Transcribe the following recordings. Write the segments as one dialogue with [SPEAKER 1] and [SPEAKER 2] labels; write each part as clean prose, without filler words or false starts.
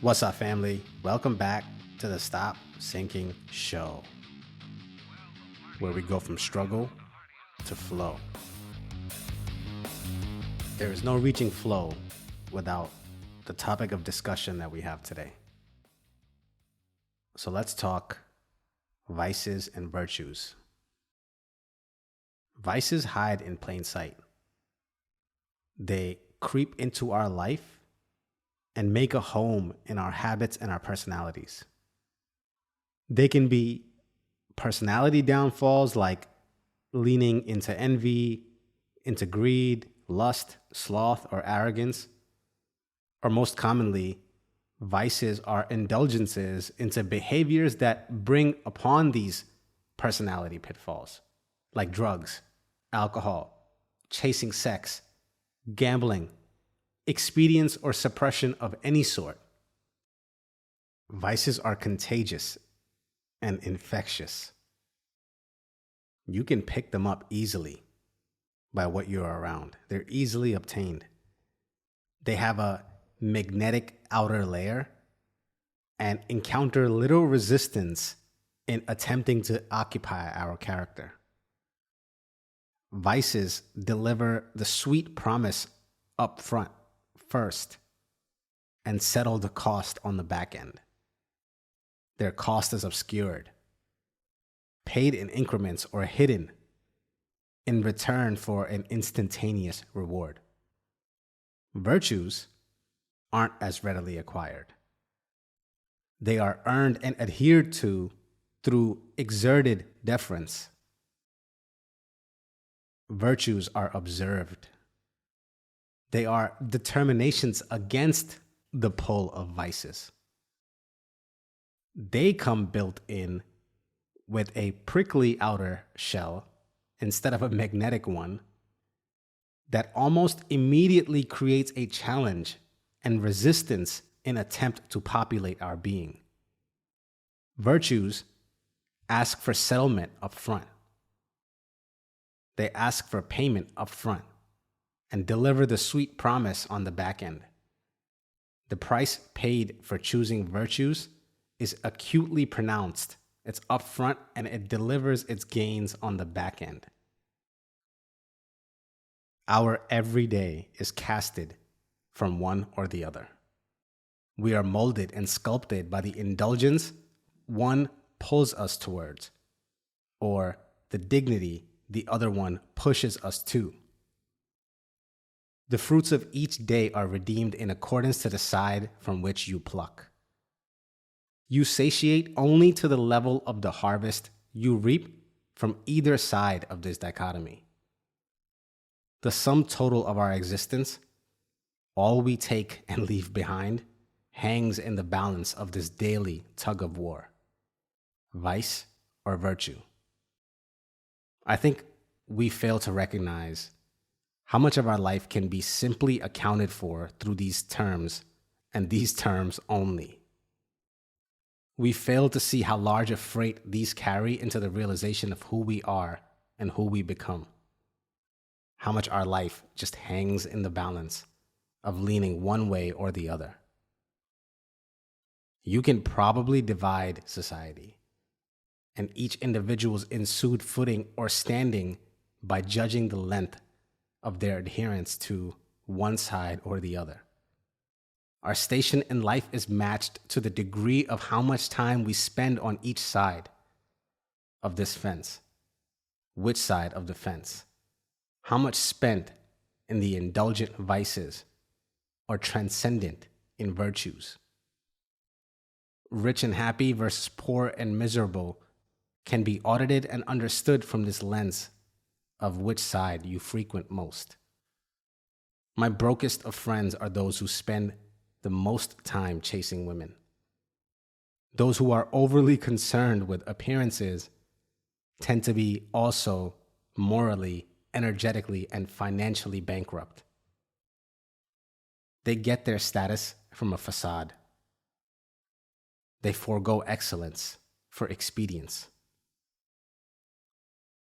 [SPEAKER 1] What's up, family? Welcome back to the Stop Sinking Show, where we go from struggle to flow. There is no reaching flow without the topic of discussion that we have today. So let's talk vices and virtues. Vices hide in plain sight. They creep into our life and make a home in our habits and our personalities. They can be personality downfalls like leaning into envy, into greed, lust, sloth, or arrogance. Or most commonly, vices are indulgences into behaviors that bring upon these personality pitfalls, like drugs, alcohol, chasing sex, gambling, expedience or suppression of any sort. Vices are contagious and infectious. You can pick them up easily by what you're around. They're easily obtained. They have a magnetic outer layer and encounter little resistance in attempting to occupy our character. Vices deliver the sweet promise up front first and settle the cost on the back end. Their cost is obscured, paid in increments or hidden in return for an instantaneous reward. Virtues aren't as readily acquired. They are earned and adhered to through exerted deference. Virtues are observed. They are determinations against the pull of vices. They come built in with a prickly outer shell instead of a magnetic one that almost immediately creates a challenge and resistance in attempt to populate our being. Virtues ask for settlement up front. They ask for payment up front and deliver the sweet promise on the back end. The price paid for choosing virtues is acutely pronounced. It's upfront and it delivers its gains on the back end. Our everyday is casted from one or the other. We are molded and sculpted by the indulgence one pulls us towards, or the dignity the other one pushes us to. The fruits of each day are redeemed in accordance to the side from which you pluck. You satiate only to the level of the harvest you reap from either side of this dichotomy. The sum total of our existence, all we take and leave behind, hangs in the balance of this daily tug of war, vice or virtue. I think we fail to recognize how much of our life can be simply accounted for through these terms and these terms only. We fail to see how large a freight these carry into the realization of who we are and who we become. How much our life just hangs in the balance of leaning one way or the other. You can probably divide society and each individual's ensued footing or standing by judging the length of their adherence to one side or the other. Our station in life is matched to the degree of how much time we spend on each side of this fence. Which side of the fence? How much spent in the indulgent vices or transcendent in virtues? Rich and happy versus poor and miserable can be audited and understood from this lens of which side you frequent most. My brokest of friends are those who spend the most time chasing women. Those who are overly concerned with appearances tend to be also morally, energetically, and financially bankrupt. They get their status from a facade. They forego excellence for expedience.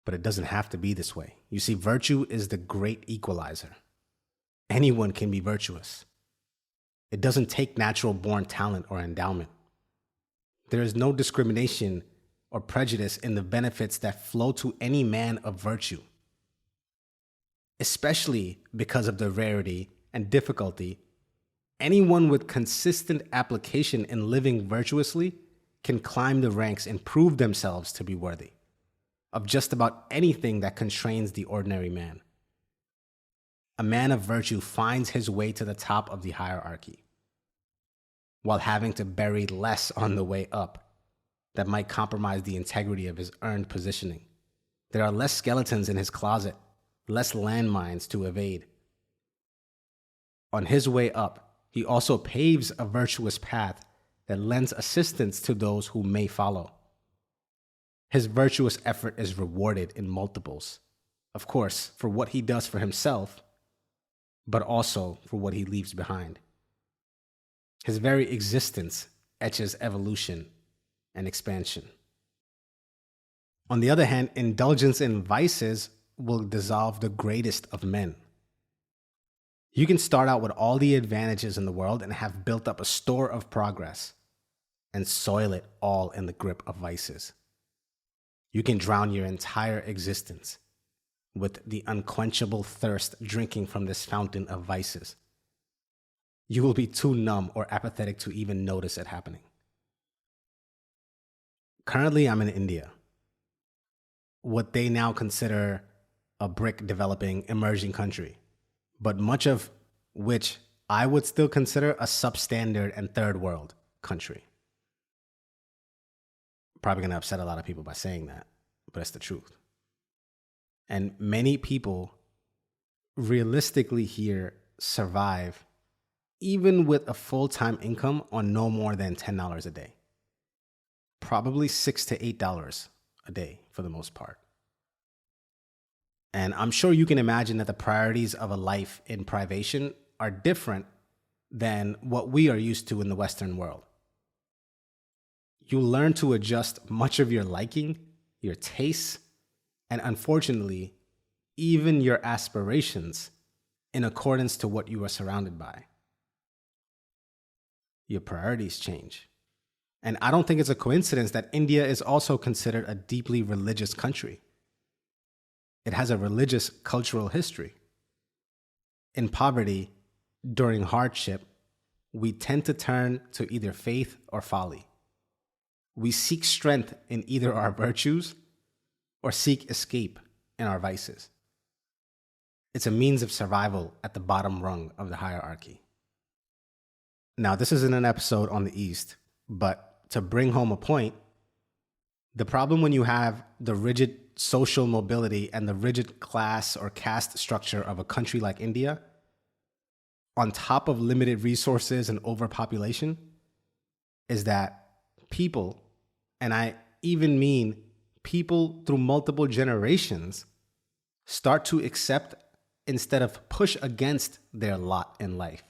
[SPEAKER 1] But it doesn't have to be this way. You see, virtue is the great equalizer. Anyone can be virtuous. It doesn't take natural born talent or endowment. There is no discrimination or prejudice in the benefits that flow to any man of virtue, especially because of the rarity and difficulty. Anyone with consistent application in living virtuously can climb the ranks and prove themselves to be worthy of just about anything that constrains the ordinary man. A man of virtue finds his way to the top of the hierarchy, while having to bury less on the way up that might compromise the integrity of his earned positioning. There are less skeletons in his closet, less landmines to evade. On his way up, he also paves a virtuous path that lends assistance to those who may follow. His virtuous effort is rewarded in multiples, of course, for what he does for himself, but also for what he leaves behind. His very existence etches evolution and expansion. On the other hand, indulgence in vices will dissolve the greatest of men. You can start out with all the advantages in the world and have built up a store of progress and soil it all in the grip of vices. You can drown your entire existence with the unquenchable thirst drinking from this fountain of vices. You will be too numb or apathetic to even notice it happening. Currently, I'm in India, what they now consider a brick developing emerging country, but much of which I would still consider a substandard and third world country. Probably going to upset a lot of people by saying that, but it's the truth. And many people realistically here survive even with a full-time income on no more than $10 a day. Probably $6 to $8 a day for the most part. And I'm sure you can imagine that the priorities of a life in privation are different than what we are used to in the Western world. You learn to adjust much of your liking, your tastes, and unfortunately, even your aspirations in accordance to what you are surrounded by. Your priorities change. And I don't think it's a coincidence that India is also considered a deeply religious country. It has a religious cultural history. In poverty, during hardship, we tend to turn to either faith or folly. We seek strength in either our virtues or seek escape in our vices. It's a means of survival at the bottom rung of the hierarchy. Now, this isn't an episode on the East, but to bring home a point, the problem when you have the rigid social mobility and the rigid class or caste structure of a country like India, on top of limited resources and overpopulation, is that people, and I even mean people through multiple generations, start to accept instead of push against their lot in life.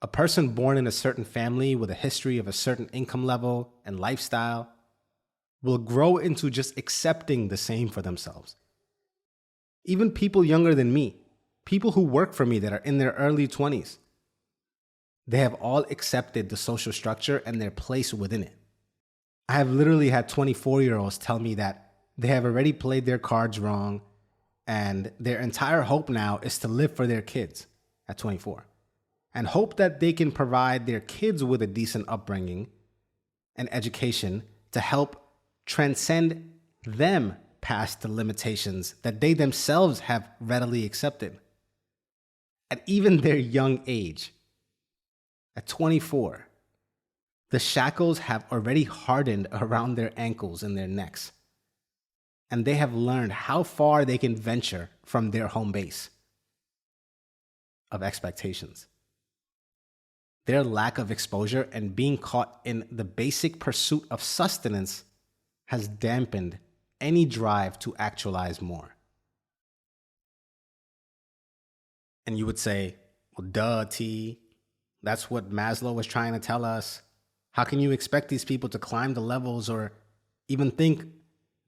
[SPEAKER 1] A person born in a certain family with a history of a certain income level and lifestyle will grow into just accepting the same for themselves. Even people younger than me, people who work for me that are in their early 20s, they have all accepted the social structure and their place within it. I have literally had 24-year-olds tell me that they have already played their cards wrong and their entire hope now is to live for their kids at 24 and hope that they can provide their kids with a decent upbringing and education to help transcend them past the limitations that they themselves have readily accepted. At even their young age, at 24, the shackles have already hardened around their ankles and their necks, and they have learned how far they can venture from their home base of expectations. Their lack of exposure and being caught in the basic pursuit of sustenance has dampened any drive to actualize more. And you would say, well, duh, T, that's what Maslow was trying to tell us. How can you expect these people to climb the levels or even think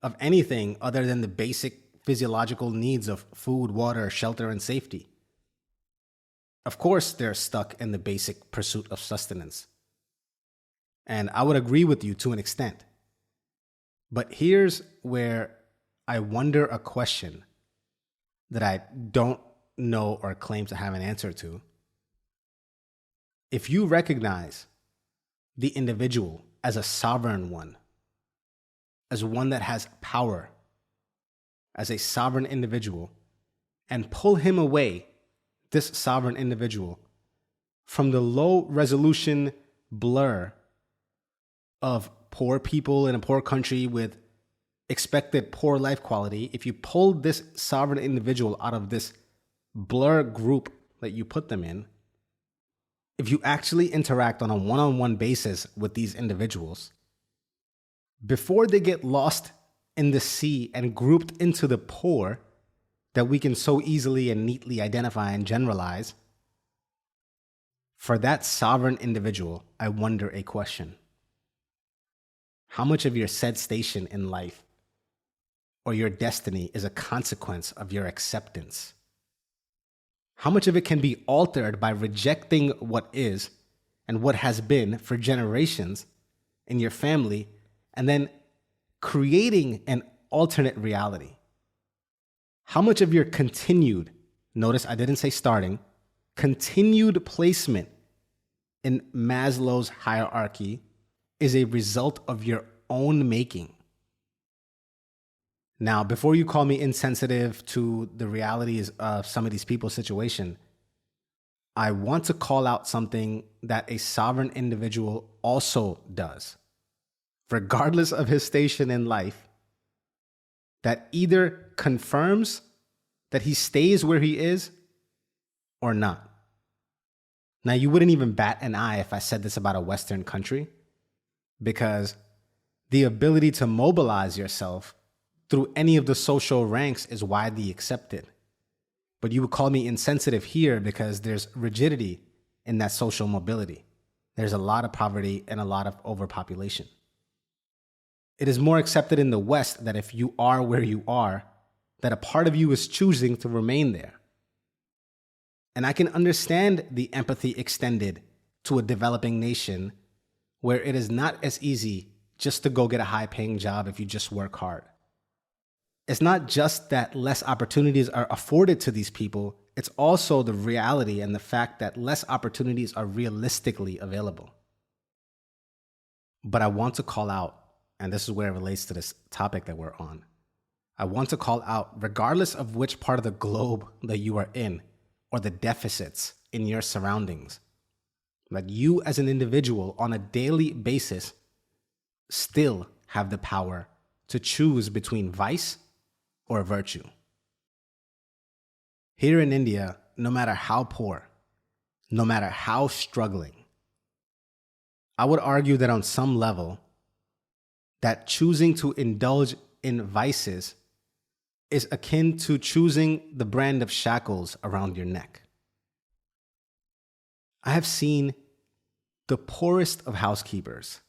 [SPEAKER 1] of anything other than the basic physiological needs of food, water, shelter, and safety? Of course, they're stuck in the basic pursuit of sustenance. And I would agree with you to an extent. But here's where I wonder a question that I don't know or claim to have an answer to. If you recognize the individual as a sovereign one, as one that has power, as a sovereign individual, and pull him away, this sovereign individual, from the low resolution blur of poor people in a poor country with expected poor life quality, if you pull this sovereign individual out of this blur group that you put them in, if you actually interact on a one-on-one basis with these individuals, before they get lost in the sea and grouped into the poor that we can so easily and neatly identify and generalize, for that sovereign individual, I wonder a question. How much of your said station in life or your destiny is a consequence of your acceptance? How much of it can be altered by rejecting what is and what has been for generations in your family and then creating an alternate reality? How much of your continued, notice I didn't say starting, continued placement in Maslow's hierarchy is a result of your own making? Now, before you call me insensitive to the realities of some of these people's situation, I want to call out something that a sovereign individual also does, regardless of his station in life, that either confirms that he stays where he is or not. Now, you wouldn't even bat an eye if I said this about a Western country, because the ability to mobilize yourself through any of the social ranks is widely accepted. But you would call me insensitive here because there's rigidity in that social mobility. There's a lot of poverty and a lot of overpopulation. It is more accepted in the West that if you are where you are, that a part of you is choosing to remain there. And I can understand the empathy extended to a developing nation where it is not as easy just to go get a high-paying job if you just work hard. It's not just that less opportunities are afforded to these people, it's also the reality and the fact that less opportunities are realistically available. But I want to call out, and this is where it relates to this topic that we're on, I want to call out, regardless of which part of the globe that you are in or the deficits in your surroundings, that you as an individual on a daily basis still have the power to choose between vice or virtue. Here in India, no matter how poor, no matter how struggling, I would argue that on some level, that choosing to indulge in vices is akin to choosing the brand of shackles around your neck. I have seen the poorest of housekeepers,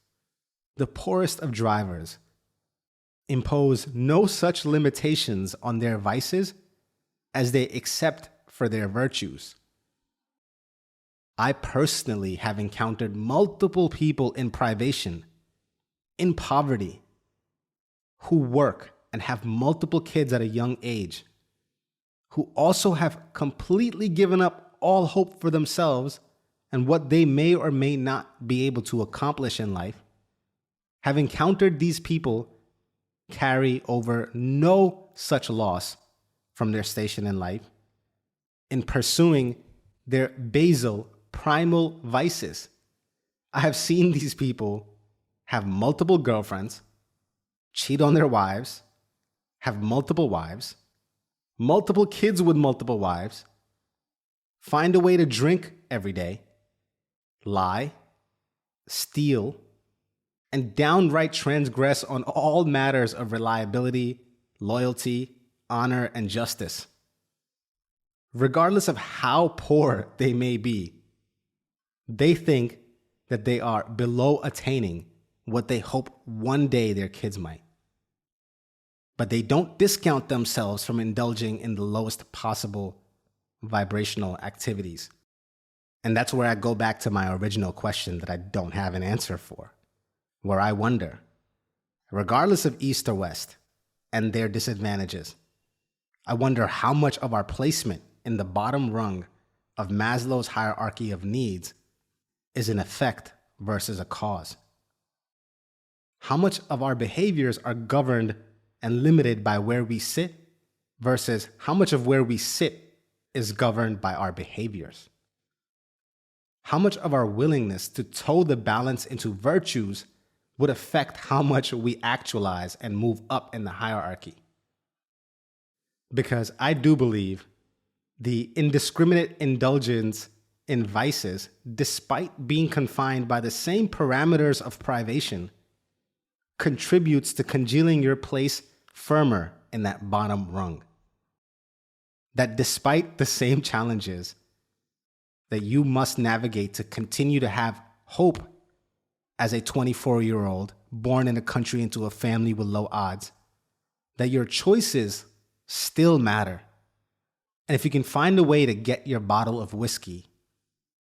[SPEAKER 1] the poorest of drivers, impose no such limitations on their vices as they accept for their virtues. I personally have encountered multiple people in privation, in poverty, who work and have multiple kids at a young age, who also have completely given up all hope for themselves and what they may or may not be able to accomplish in life, have encountered these people carry over no such loss from their station in life in pursuing their basal, primal vices. I have seen these people have multiple girlfriends, cheat on their wives, have multiple wives, multiple kids with multiple wives, find a way to drink every day, lie, steal, and downright transgress on all matters of reliability, loyalty, honor, and justice. Regardless of how poor they may be, they think that they are below attaining what they hope one day their kids might. But they don't discount themselves from indulging in the lowest possible vibrational activities. And that's where I go back to my original question that I don't have an answer for, where I wonder, regardless of East or West and their disadvantages, I wonder how much of our placement in the bottom rung of Maslow's hierarchy of needs is an effect versus a cause. How much of our behaviors are governed and limited by where we sit versus how much of where we sit is governed by our behaviors? How much of our willingness to toe the balance into virtues would affect how much we actualize and move up in the hierarchy? Because I do believe the indiscriminate indulgence in vices, despite being confined by the same parameters of privation, contributes to congealing your place firmer in that bottom rung. That despite the same challenges that you must navigate to continue to have hope as a 24-year-old born in a country into a family with low odds, that your choices still matter. And if you can find a way to get your bottle of whiskey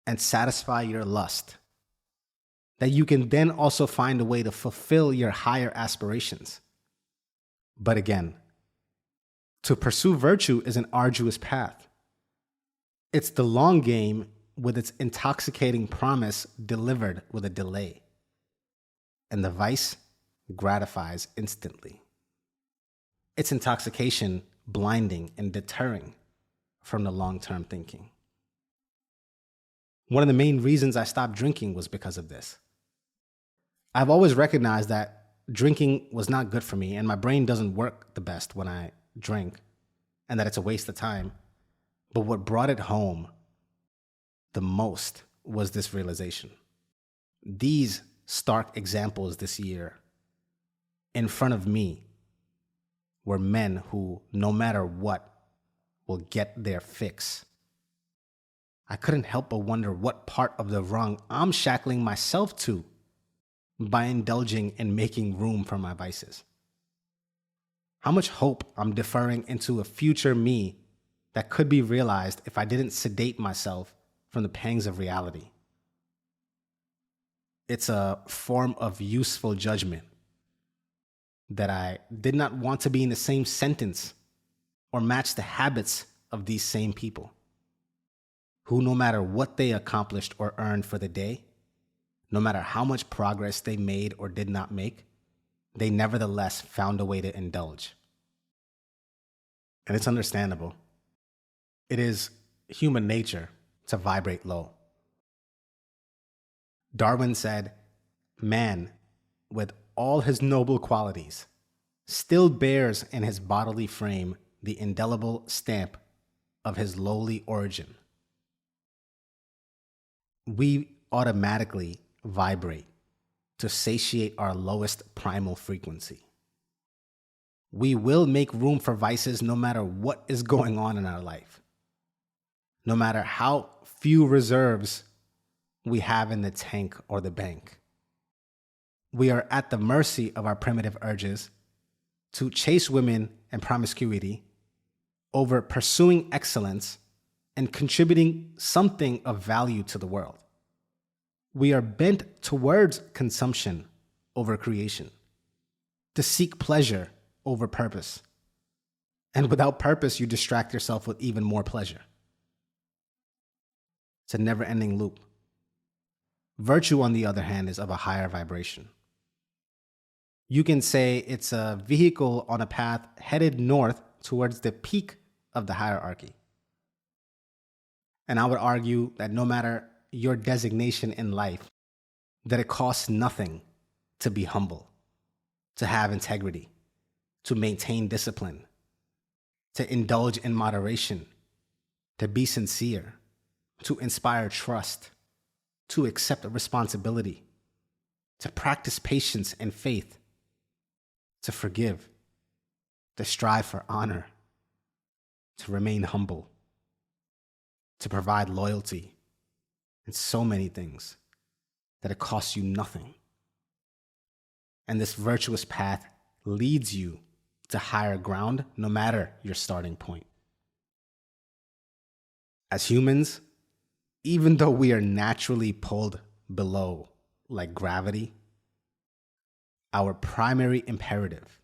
[SPEAKER 1] and satisfy your lust, that you can then also find a way to fulfill your higher aspirations. But again, to pursue virtue is an arduous path. It's the long game with its intoxicating promise delivered with a delay. And the vice gratifies instantly. Its intoxication blinding and deterring from the long-term thinking. One of the main reasons I stopped drinking was because of this. I've always recognized that drinking was not good for me and my brain doesn't work the best when I drink and that it's a waste of time. But what brought it home the most was this realization. These stark examples this year in front of me were men who, no matter what, will get their fix. I couldn't help but wonder what part of the rung I'm shackling myself to by indulging and making room for my vices. How much hope I'm deferring into a future me that could be realized if I didn't sedate myself from the pangs of reality. It's a form of useful judgment that I did not want to be in the same sentence or match the habits of these same people who, no matter what they accomplished or earned for the day, no matter how much progress they made or did not make, they nevertheless found a way to indulge. And it's understandable. It is human nature to vibrate low. Darwin said, man, with all his noble qualities, still bears in his bodily frame the indelible stamp of his lowly origin. We automatically vibrate to satiate our lowest primal frequency. We will make room for vices no matter what is going on in our life, no matter how few reserves we have in the tank or the bank. We are at the mercy of our primitive urges to chase women and promiscuity over pursuing excellence and contributing something of value to the world. We are bent towards consumption over creation, to seek pleasure over purpose. And without purpose, you distract yourself with even more pleasure. It's a never-ending loop. Virtue, on the other hand, is of a higher vibration. You can say it's a vehicle on a path headed north towards the peak of the hierarchy. And I would argue that no matter your designation in life, that it costs nothing to be humble, to have integrity, to maintain discipline, to indulge in moderation, to be sincere, to inspire trust, to accept responsibility, to practice patience and faith, to forgive, to strive for honor, to remain humble, to provide loyalty, and so many things that it costs you nothing. And this virtuous path leads you to higher ground no matter your starting point. As humans, even though we are naturally pulled below like gravity, our primary imperative,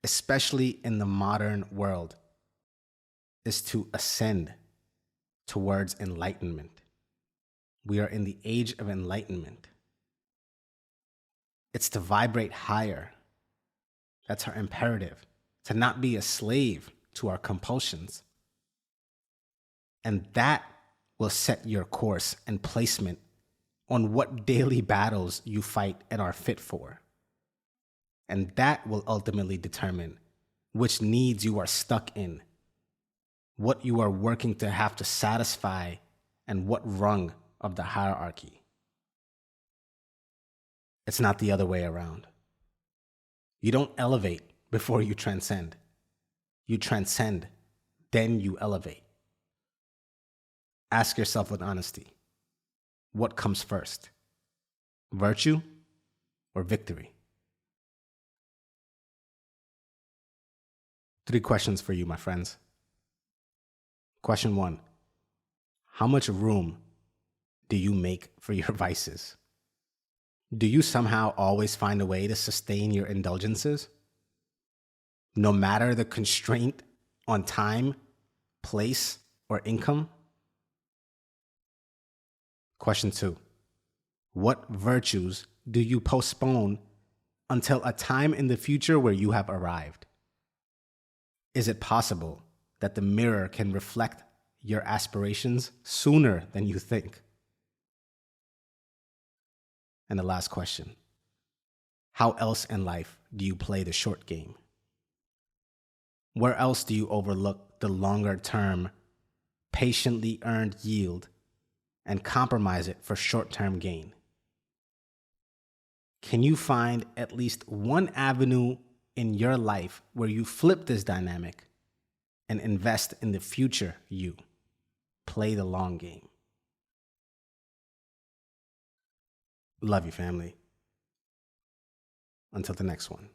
[SPEAKER 1] especially in the modern world, is to ascend towards enlightenment. We are in the age of enlightenment. It's to vibrate higher. That's our imperative, to not be a slave to our compulsions. And that will set your course and placement on what daily battles you fight and are fit for. And that will ultimately determine which needs you are stuck in, what you are working to have to satisfy, and what rung of the hierarchy. It's not the other way around. You don't elevate before you transcend. You transcend, then you elevate. Ask yourself with honesty, what comes first? Virtue or victory? 3 questions for you, my friends. Question 1, how much room do you make for your vices? Do you somehow always find a way to sustain your indulgences? No matter the constraint on time, place, or income? Question 2, what virtues do you postpone until a time in the future where you have arrived? Is it possible that the mirror can reflect your aspirations sooner than you think? And the last question, how else in life do you play the short game? Where else do you overlook the longer term, patiently earned yield and compromise it for short-term gain? Can you find at least one avenue in your life where you flip this dynamic and invest in the future you? Play the long game. Love you, family. Until the next one.